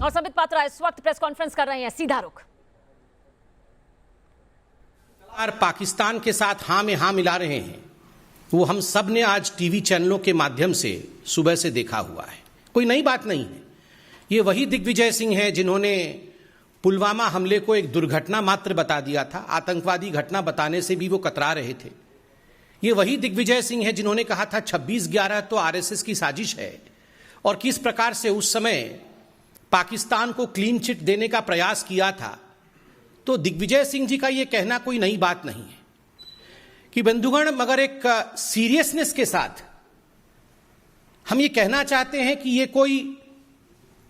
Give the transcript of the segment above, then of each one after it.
और संबित पात्रा इस वक्त प्रेस कॉन्फ्रेंस कर रहे हैं, सीधा रुख। पाकिस्तान के साथ हां में हां मिला रहे हैं, वो हम सब ने आज टीवी चैनलों के माध्यम से सुबह से देखा हुआ है। कोई नई बात नहीं है। ये वही दिग्विजय सिंह है जिन्होंने पुलवामा हमले को एक दुर्घटना मात्र बता दिया था। आतंकवादी घटना बताने से भी वो कतरा रहे थे। ये वही दिग्विजय सिंह है जिन्होंने कहा था 26/11 तो आरएसएस की साजिश है, और किस प्रकार से उस समय पाकिस्तान को क्लीन चिट देने का प्रयास किया था। तो दिग्विजय सिंह जी का यह कहना कोई नई बात नहीं है कि बंधुगण, मगर एक सीरियसनेस के साथ हम ये कहना चाहते हैं कि ये कोई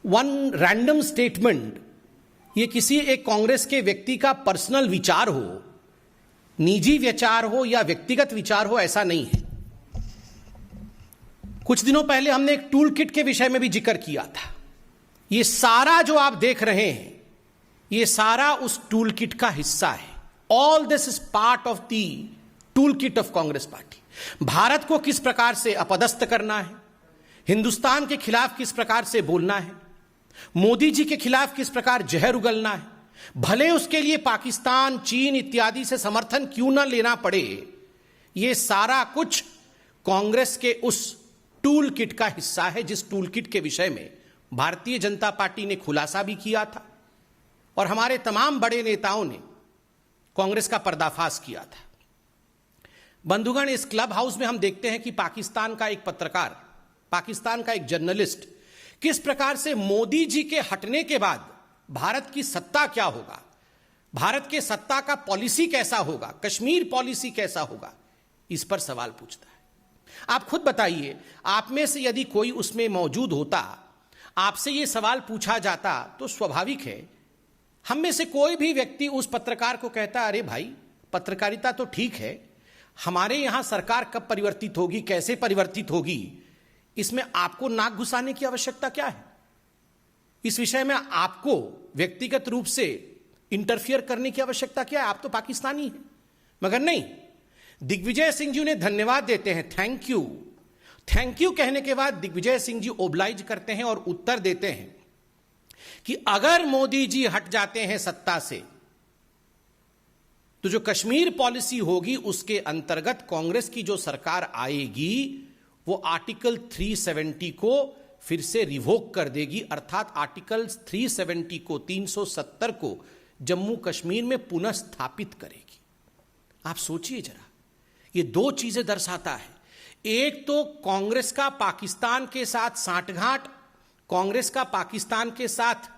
वन रैंडम स्टेटमेंट, ये किसी एक कांग्रेस के व्यक्ति का पर्सनल विचार हो, निजी विचार हो या व्यक्तिगत विचार हो, ऐसा नहीं है। कुछ दिनों पहले हमने एक टूल किट के विषय में भी जिक्र किया था। ये सारा जो आप देख रहे हैं, ये सारा उस टूल किट का हिस्सा है। All this is part of the tool kit of Congress party. Bharat को किस प्रकार से अपदस्थ करना है, हिंदुस्तान के खिलाफ किस प्रकार से बोलना है, मोदी जी के खिलाफ किस प्रकार जहर उगलना है, भले उसके लिए पाकिस्तान, चीन इत्यादि से समर्थन क्यों ना लेना पड़े, यह सारा कुछ कांग्रेस के उस टूल किट का हिस्सा है, जिस टूल किट के विषय में भारतीय जनता पार्टी ने खुलासा भी किया था और हमारे तमाम बड़े नेताओं ने कांग्रेस का पर्दाफाश किया था। बंधुगण, इस क्लब हाउस में हम देखते हैं कि पाकिस्तान का एक पत्रकार, पाकिस्तान का एक जर्नलिस्ट किस प्रकार से मोदी जी के हटने के बाद भारत की सत्ता क्या होगा, भारत के सत्ता का पॉलिसी कैसा होगा, कश्मीर पॉलिसी कैसा होगा, इस पर सवाल पूछता है। आप खुद बताइए, आप में से यदि कोई उसमें मौजूद होता, आपसे यह सवाल पूछा जाता, तो स्वाभाविक है हम में से कोई भी व्यक्ति उस पत्रकार को कहता, अरे भाई, पत्रकारिता तो ठीक है, हमारे यहां सरकार कब परिवर्तित होगी, कैसे परिवर्तित होगी, इसमें आपको नाक घुसाने की आवश्यकता क्या है? इस विषय में आपको व्यक्तिगत रूप से इंटरफियर करने की आवश्यकता क्या है? आप तो पाकिस्तानी हैं। मगर नहीं, दिग्विजय सिंह जी उन्हें धन्यवाद देते हैं, थैंक यू। थैंक यू कहने के बाद दिग्विजय सिंह जी ओब्लाइज करते हैं और उत्तर देते हैं कि अगर मोदी जी हट जाते हैं सत्ता से, तो जो कश्मीर पॉलिसी होगी उसके अंतर्गत कांग्रेस की जो सरकार आएगी वो आर्टिकल 370 को फिर से रिवोक कर देगी, अर्थात आर्टिकल 370 को, 370 को जम्मू कश्मीर में पुनः स्थापित करेगी। आप सोचिए जरा, ये दो चीजें दर्शाता है। एक तो कांग्रेस का पाकिस्तान के साथ सांठगांठ, कांग्रेस का पाकिस्तान के साथ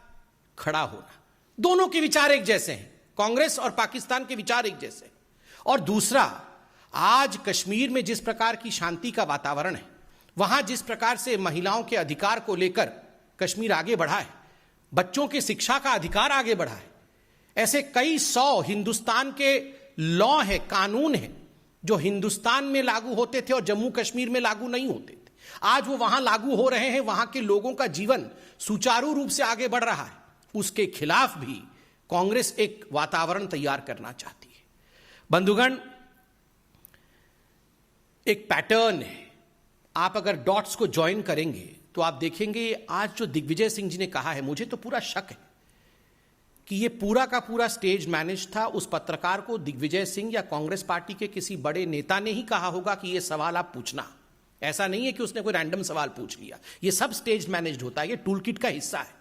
खड़ा होना, दोनों के विचार एक जैसे हैं, कांग्रेस और पाकिस्तान के विचार एक जैसे। और दूसरा, आज कश्मीर में जिस प्रकार की शांति का वातावरण है, वहां जिस प्रकार से महिलाओं के अधिकार को लेकर कश्मीर आगे बढ़ा है, बच्चों की शिक्षा का अधिकार आगे बढ़ा है, ऐसे कई 100 हिंदुस्तान के लॉ है, कानून है, जो हिंदुस्तान में लागू होते थे और जम्मू कश्मीर में लागू नहीं होते थे, आज वो वहां लागू हो रहे हैं, वहां के लोगों का जीवन सुचारू रूप से आगे बढ़ रहा है। उसके खिलाफ भी कांग्रेस एक वातावरण तैयार करना चाहती है। बंधुगण, एक पैटर्न है, आप अगर डॉट्स को ज्वाइन करेंगे तो आप देखेंगे आज जो दिग्विजय सिंह जी ने कहा है, मुझे तो पूरा शक है कि ये पूरा का पूरा स्टेज मैनेज था। उस पत्रकार को दिग्विजय सिंह या कांग्रेस पार्टी के किसी बड़े नेता ने ही कहा होगा कि ये सवाल आप पूछना। ऐसा नहीं है कि उसने कोई रैंडम सवाल पूछ लिया, ये सब स्टेज मैनेज्ड होता है, ये टूल किट का हिस्सा है।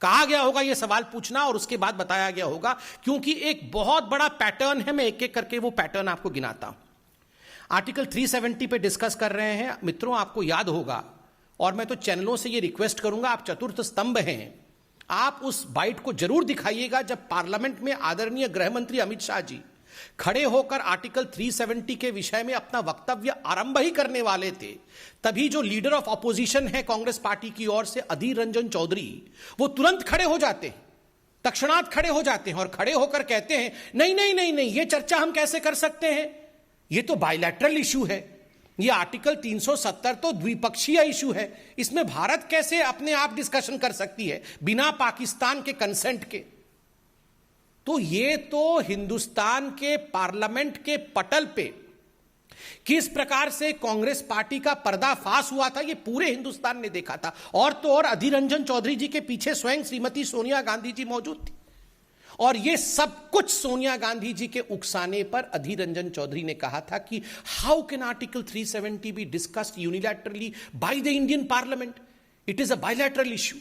कहा गया होगा ये सवाल पूछना और उसके बाद बताया गया होगा, क्योंकि एक बहुत बड़ा पैटर्न है। मैं एक एक करके वो पैटर्न आपको गिनाता हूं। आर्टिकल 370 पे डिस्कस कर रहे हैं मित्रों, आपको याद होगा, और मैं तो चैनलों से ये रिक्वेस्ट करूंगा, आप चतुर्थ स्तंभ हैं, आप उस बाइट को जरूर दिखाइएगा जब पार्लियामेंट में आदरणीय गृह मंत्री अमित शाह जी खड़े होकर आर्टिकल 370 के विषय में अपना वक्तव्य आरंभ ही करने वाले थे। तभी जो लीडर ऑफ ऑपोजिशन है कांग्रेस पार्टी की ओर से, अधीर रंजन चौधरी, वो तुरंत खड़े हो जाते हैं, तत्क्षणात खड़े हो जाते हैं और खड़े होकर कहते हैं, नहीं नहीं नहीं नहीं, ये चर्चा हम कैसे कर सकते हैं, ये तो बायलैटरल इशू है, ये आर्टिकल 370 तो द्विपक्षीय इशू है, इसमें भारत कैसे अपने आप डिस्कशन कर सकती है बिना पाकिस्तान के कंसेंट के। तो ये तो हिंदुस्तान के पार्लियामेंट के पटल पे किस प्रकार से कांग्रेस पार्टी का पर्दाफाश हुआ था, यह पूरे हिंदुस्तान ने देखा था। और तो और अधीर रंजन चौधरी जी के पीछे स्वयं श्रीमती सोनिया गांधी जी मौजूद थी, और यह सब कुछ सोनिया गांधी जी के उकसाने पर अधीर रंजन चौधरी ने कहा था कि how can article 370 be discussed unilaterally by the Indian parliament, it is a bilateral issue.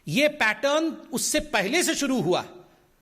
यह पैटर्न उससे पहले से शुरू हुआ।